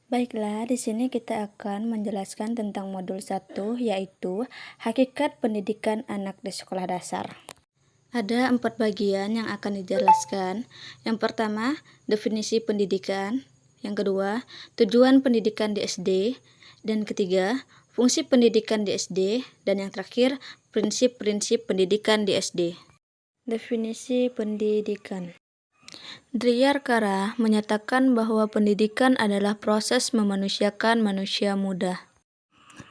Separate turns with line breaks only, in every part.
Baiklah, di sini kita akan menjelaskan tentang modul 1, yaitu Hakikat Pendidikan Anak di Sekolah Dasar. Ada 4 bagian yang akan dijelaskan. Yang pertama, definisi pendidikan. Yang kedua, tujuan pendidikan di SD. Dan ketiga, fungsi pendidikan di SD. Dan yang terakhir, prinsip-prinsip pendidikan di SD. Definisi pendidikan. Driyarkara menyatakan bahwa pendidikan adalah proses memanusiakan manusia muda.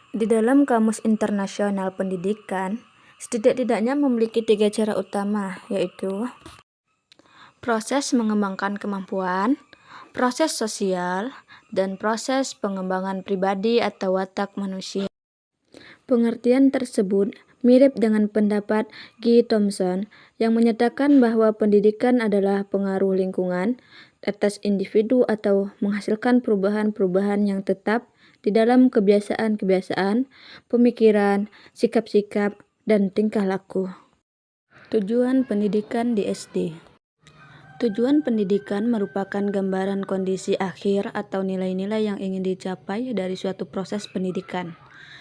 Di dalam Kamus Internasional Pendidikan, setidak-tidaknya memiliki 3 cara utama, yaitu proses mengembangkan kemampuan, proses sosial, dan proses pengembangan pribadi atau watak manusia. Pengertian tersebut mirip dengan pendapat Guy Thompson yang menyatakan bahwa pendidikan adalah pengaruh lingkungan atas individu atau menghasilkan perubahan-perubahan yang tetap di dalam kebiasaan-kebiasaan, pemikiran, sikap-sikap, dan tingkah laku. Tujuan pendidikan di SD. Tujuan pendidikan merupakan gambaran kondisi akhir atau nilai-nilai yang ingin dicapai dari suatu proses pendidikan.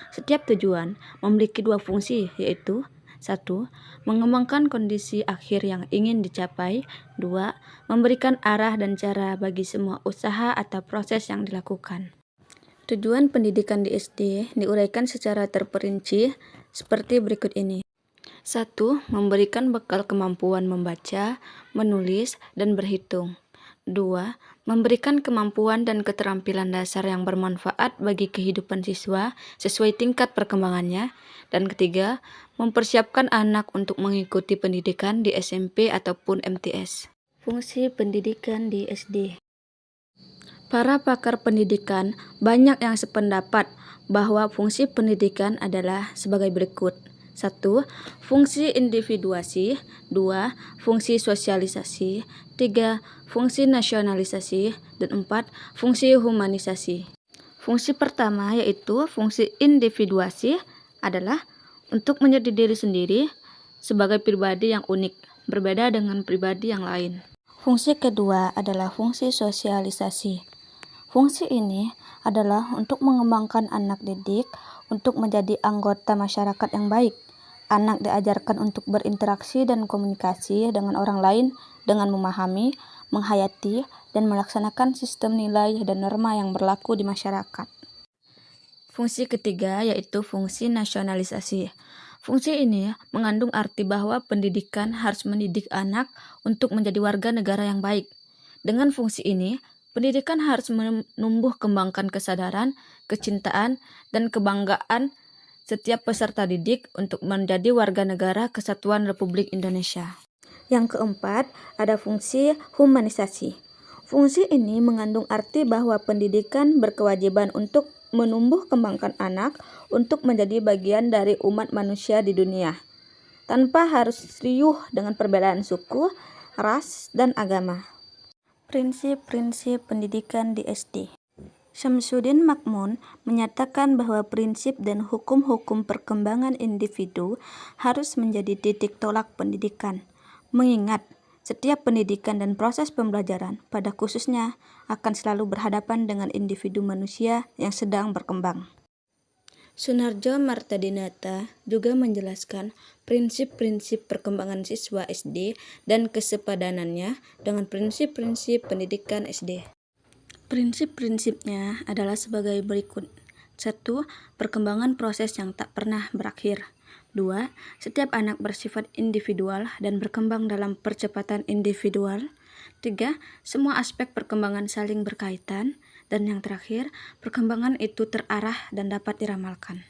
Setiap tujuan memiliki 2 fungsi, yaitu 1. Mengembangkan kondisi akhir yang ingin dicapai. 2. Memberikan arah dan cara bagi semua usaha atau proses yang dilakukan. Tujuan pendidikan di SD diuraikan secara terperinci seperti berikut ini. 1. Memberikan bekal kemampuan membaca, menulis, dan berhitung. 2. Memberikan kemampuan dan keterampilan dasar yang bermanfaat bagi kehidupan siswa sesuai tingkat perkembangannya. Dan ketiga, mempersiapkan anak untuk mengikuti pendidikan di SMP ataupun MTS. Fungsi pendidikan di SD. Para pakar pendidikan banyak yang sependapat bahwa fungsi pendidikan adalah sebagai berikut. 1. Fungsi individuasi. 2. Fungsi sosialisasi. 3. Fungsi nasionalisasi. Dan 4. Fungsi humanisasi. Fungsi pertama yaitu fungsi individuasi adalah untuk menjadi diri sendiri sebagai pribadi yang unik, berbeda dengan pribadi yang lain. Fungsi kedua adalah fungsi sosialisasi. Fungsi ini adalah untuk mengembangkan anak didik untuk menjadi anggota masyarakat yang baik. Anak diajarkan untuk berinteraksi dan komunikasi dengan orang lain dengan memahami, menghayati, dan melaksanakan sistem nilai dan norma yang berlaku di masyarakat. Fungsi ketiga yaitu fungsi nasionalisasi. Fungsi ini mengandung arti bahwa pendidikan harus mendidik anak untuk menjadi warga negara yang baik. Dengan fungsi ini, pendidikan harus menumbuh kembangkan kesadaran, kecintaan, dan kebanggaan setiap peserta didik untuk menjadi warga negara Kesatuan Republik Indonesia. Yang keempat, ada fungsi humanisasi. Fungsi ini mengandung arti bahwa pendidikan berkewajiban untuk menumbuh kembangkan anak untuk menjadi bagian dari umat manusia di dunia, tanpa harus riuh dengan perbedaan suku, ras, dan agama. Prinsip-prinsip pendidikan di SD. Syamsuddin Makmun menyatakan bahwa prinsip dan hukum-hukum perkembangan individu harus menjadi titik tolak pendidikan, mengingat setiap pendidikan dan proses pembelajaran pada khususnya akan selalu berhadapan dengan individu manusia yang sedang berkembang. Sunarjo Martadinata juga menjelaskan prinsip-prinsip perkembangan siswa SD dan kesepadanannya dengan prinsip-prinsip pendidikan SD. Prinsip-prinsipnya adalah sebagai berikut. 1. Perkembangan proses yang tak pernah berakhir. 2. Setiap anak bersifat individual dan berkembang dalam percepatan individual. 3. Semua aspek perkembangan saling berkaitan. Dan yang terakhir, perkembangan itu terarah dan dapat diramalkan.